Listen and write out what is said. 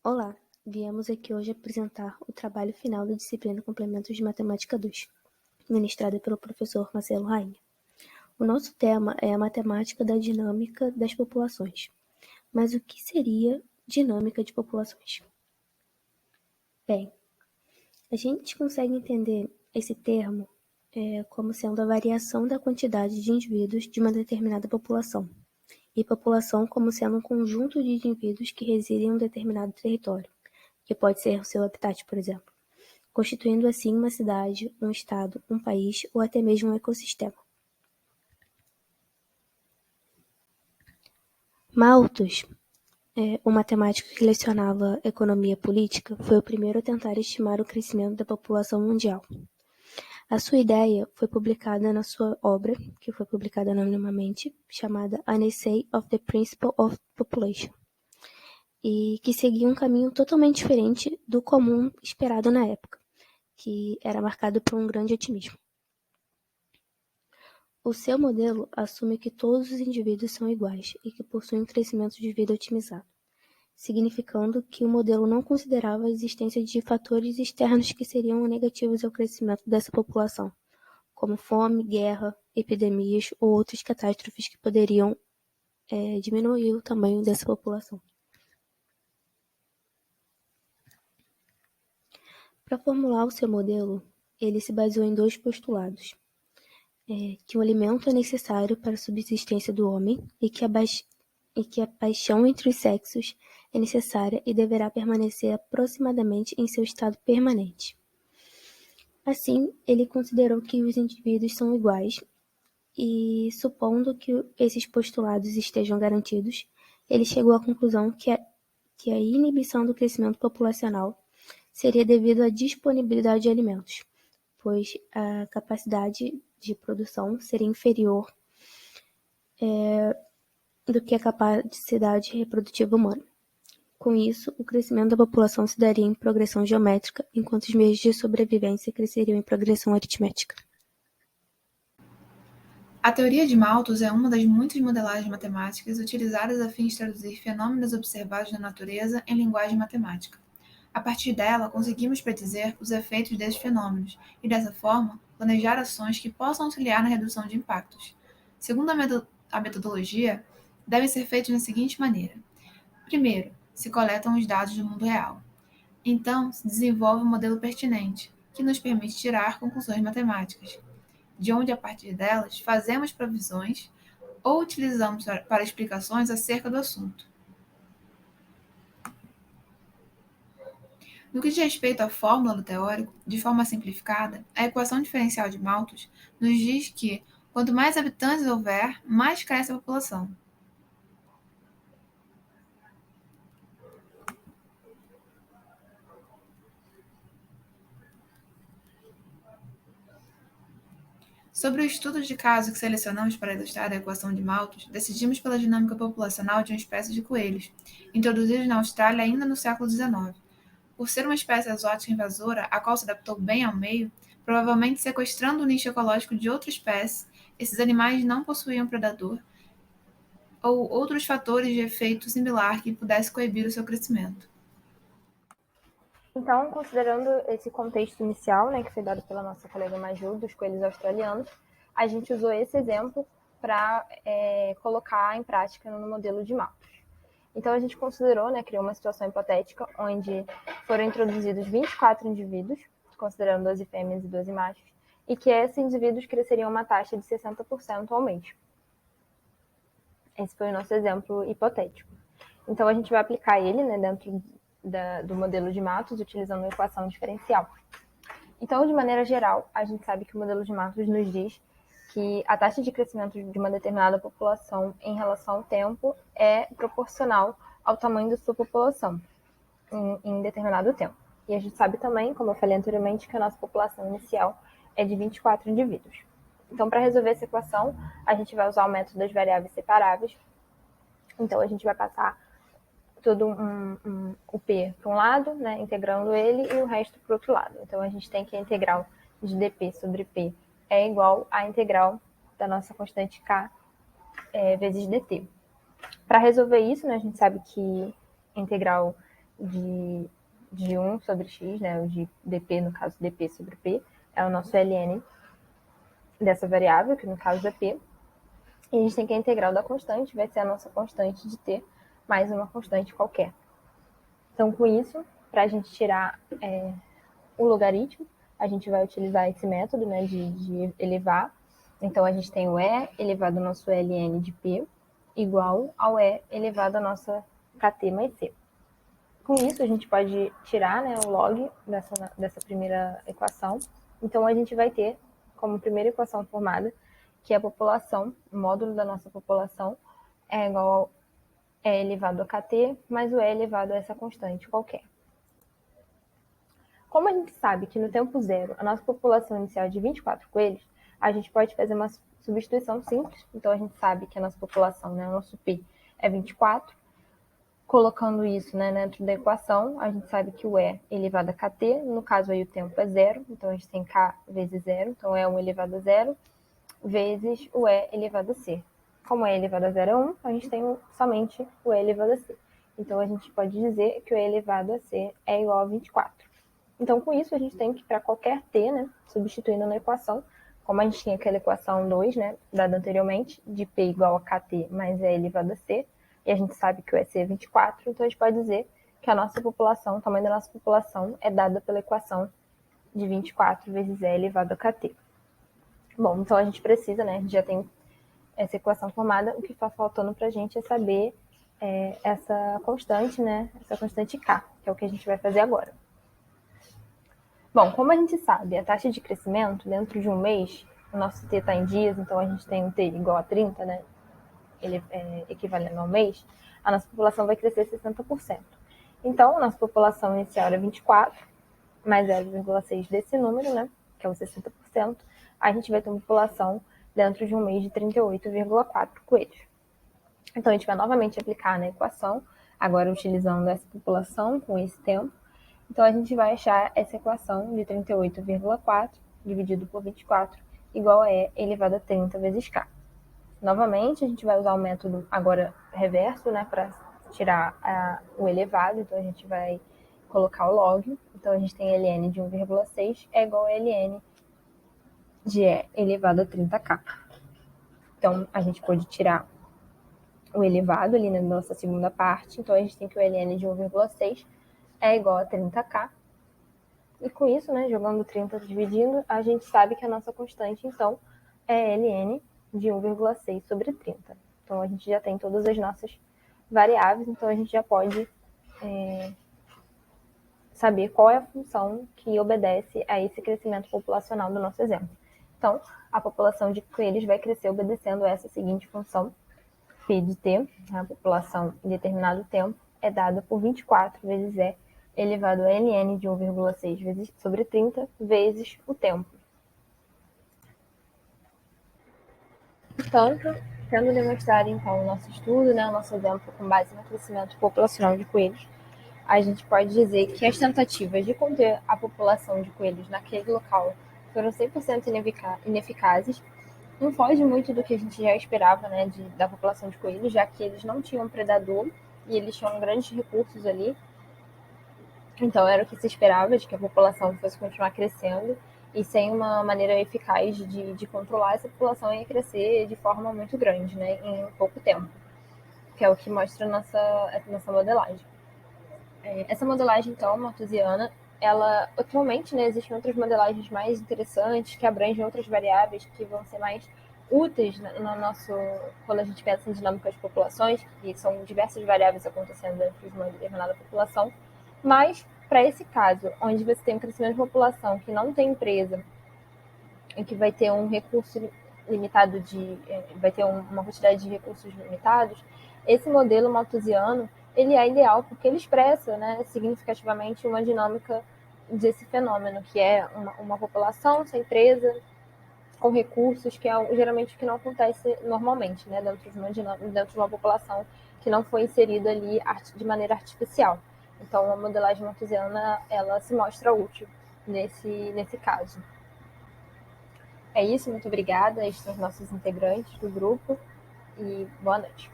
Olá, viemos aqui hoje apresentar o trabalho final da disciplina Complementos de Matemática 2, ministrada pelo professor Marcelo Rainha. O nosso tema é a matemática da dinâmica das populações. Mas o que seria dinâmica de populações? Bem, a gente consegue entender esse termo como sendo a variação da quantidade de indivíduos de uma determinada população, e população como sendo um conjunto de indivíduos que residem em um determinado território, que pode ser o seu habitat, por exemplo, constituindo assim uma cidade, um estado, um país ou até mesmo um ecossistema. Malthus, um matemático que lecionava economia política, foi o primeiro a tentar estimar o crescimento da população mundial. A sua ideia foi publicada na sua obra, que foi publicada anonimamente, chamada An Essay of the Principle of Population, e que seguia um caminho totalmente diferente do comum esperado na época, que era marcado por um grande otimismo. O seu modelo assume que todos os indivíduos são iguais e que possuem um crescimento de vida otimizado, significando que o modelo não considerava a existência de fatores externos que seriam negativos ao crescimento dessa população, como fome, guerra, epidemias ou outras catástrofes que poderiam diminuir o tamanho dessa população. Para formular o seu modelo, ele se baseou em dois postulados. Que o alimento é necessário para a subsistência do homem e que a paixão entre os sexos é necessária e deverá permanecer aproximadamente em seu estado permanente. Assim, ele considerou que os indivíduos são iguais e, supondo que esses postulados estejam garantidos, ele chegou à conclusão que a inibição do crescimento populacional seria devido à disponibilidade de alimentos, pois a capacidade de produção seria inferior do que a capacidade reprodutiva humana. Com isso, o crescimento da população se daria em progressão geométrica, enquanto os meios de sobrevivência cresceriam em progressão aritmética. A teoria de Malthus é uma das muitas modelagens matemáticas utilizadas a fim de traduzir fenômenos observados na natureza em linguagem matemática. A partir dela, conseguimos predizer os efeitos desses fenômenos e, dessa forma, planejar ações que possam auxiliar na redução de impactos. Segundo a metodologia, devem ser feitos da seguinte maneira. Primeiro, se coletam os dados do mundo real. Então, se desenvolve um modelo pertinente, que nos permite tirar conclusões matemáticas, de onde, a partir delas, fazemos previsões ou utilizamos para explicações acerca do assunto. No que diz respeito à fórmula do teórico, de forma simplificada, a equação diferencial de Malthus nos diz que, quanto mais habitantes houver, mais cresce a população. Sobre o estudo de caso que selecionamos para ilustrar a equação de Malthus, decidimos pela dinâmica populacional de uma espécie de coelhos, introduzidos na Austrália ainda no século XIX. Por ser uma espécie exótica invasora, a qual se adaptou bem ao meio, provavelmente sequestrando o nicho ecológico de outra espécie, esses animais não possuíam predador ou outros fatores de efeito similar que pudesse coibir o seu crescimento. Então, considerando esse contexto inicial, que foi dado pela nossa colega Maju, dos coelhos australianos, a gente usou esse exemplo para colocar em prática no modelo de Malthus. Então, a gente considerou, criou uma situação hipotética onde foram introduzidos 24 indivíduos, considerando 12 fêmeas e 12 machos, e que esses indivíduos cresceriam uma taxa de 60% ao mês. Esse foi o nosso exemplo hipotético. Então, a gente vai aplicar ele dentro do modelo de Malthus, utilizando a equação diferencial. Então, de maneira geral, a gente sabe que o modelo de Malthus nos diz que a taxa de crescimento de uma determinada população em relação ao tempo é proporcional ao tamanho da sua população em determinado tempo. E a gente sabe também, como eu falei anteriormente, que a nossa população inicial é de 24 indivíduos. Então, para resolver essa equação, a gente vai usar o método das variáveis separáveis. Então, a gente vai passar todo o P para um lado, integrando ele, e o resto para o outro lado. Então, a gente tem que a integral de dp sobre P é igual à integral da nossa constante K vezes dt. Para resolver isso, a gente sabe que a integral de 1 sobre x, né, o de dp, no caso dp sobre p, é o nosso ln dessa variável, que no caso é p. E a gente tem que a integral da constante, vai ser a nossa constante de t mais uma constante qualquer. Então, com isso, para a gente tirar o logaritmo, a gente vai utilizar esse método, né, de elevar. Então, a gente tem o e elevado ao nosso ln de p igual ao e elevado à nossa kt mais c. Com isso, a gente pode tirar, né, o log dessa primeira equação. Então, a gente vai ter como primeira equação formada que a população, o módulo da nossa população, é igual ao e elevado a kt mais o e elevado a essa constante qualquer. Como a gente sabe que no tempo zero a nossa população inicial é de 24 coelhos, a gente pode fazer uma substituição simples. Então, a gente sabe que a nossa população, né, o nosso P, é 24. Colocando isso, né, dentro da equação, a gente sabe que o E elevado a kt, no caso aí o tempo é zero, então a gente tem k vezes zero, então é 1 elevado a zero, vezes o E elevado a c. Como E elevado a zero é 1, a gente tem somente o E elevado a c. Então, a gente pode dizer que o E elevado a c é igual a 24. Então, com isso, a gente tem que, para qualquer t, né, substituindo na equação, como a gente tinha aquela equação 2, né, dada anteriormente, de p igual a kt mais E elevado a c, e a gente sabe que o EC é 24, então a gente pode dizer que a nossa população, o tamanho da nossa população, é dada pela equação de 24 vezes E elevado a kt. Bom, então a gente precisa, né, a gente já tem essa equação formada, o que está faltando para a gente é saber essa constante, né, essa constante k, que é o que a gente vai fazer agora. Bom, como a gente sabe, a taxa de crescimento dentro de um mês, o nosso t está em dias, então a gente tem um t igual a 30, né, ele é equivalente ao mês, a nossa população vai crescer 60%. Então, a nossa população inicial era 24, mais 0,6 desse número, né, que é os 60%, a gente vai ter uma população dentro de um mês de 38,4 coelhos. Então, a gente vai novamente aplicar na equação, agora utilizando essa população com esse tempo. Então, a gente vai achar essa equação de 38,4 dividido por 24 igual a E elevado a 30 vezes K. Novamente, a gente vai usar o método agora reverso, né, para tirar o elevado. Então, a gente vai colocar o log. Então, a gente tem ln de 1,6 é igual a ln de E elevado a 30k. Então, a gente pode tirar o elevado ali na nossa segunda parte. Então, a gente tem que o ln de 1,6 é igual a 30k. E com isso, né, jogando 30 dividindo, a gente sabe que a nossa constante, então, é ln de 1,6 sobre 30. Então, a gente já tem todas as nossas variáveis, então a gente já pode saber qual é a função que obedece a esse crescimento populacional do nosso exemplo. Então, a população de coelhos vai crescer obedecendo essa seguinte função, P de t, a população em determinado tempo, é dada por 24 vezes E elevado a ln de 1,6 vezes sobre 30 vezes o tempo. Portanto, tendo demonstrado então o nosso estudo, né, o nosso exemplo com base no crescimento populacional de coelhos, a gente pode dizer que as tentativas de conter a população de coelhos naquele local foram 100% ineficazes. Não foge muito do que a gente já esperava, né, da população de coelhos, já que eles não tinham predador e eles tinham grandes recursos ali. Então, era o que se esperava, de que a população fosse continuar crescendo, e sem uma maneira eficaz de controlar, essa população ia crescer de forma muito grande, né, em pouco tempo, que é o que mostra a nossa modelagem. Essa modelagem, então, malthusiana, ela, atualmente, né, existem outras modelagens mais interessantes, que abrangem outras variáveis que vão ser mais úteis no nosso, quando a gente pensa em dinâmica de populações, que são diversas variáveis acontecendo dentro de uma determinada população, mas, para esse caso, onde você tem um crescimento de população que não tem empresa e que vai ter um recurso limitado vai ter uma quantidade de recursos limitados, esse modelo malthusiano, ele é ideal porque ele expressa, né, significativamente uma dinâmica desse fenômeno, que é uma população sem presa, com recursos, que é geralmente o que não acontece normalmente, né, dentro de uma população que não foi inserida ali de maneira artificial. Então, a modelagem malthusiana, ela se mostra útil nesse caso. É isso, muito obrigada. Estes são os nossos integrantes do grupo e boa noite.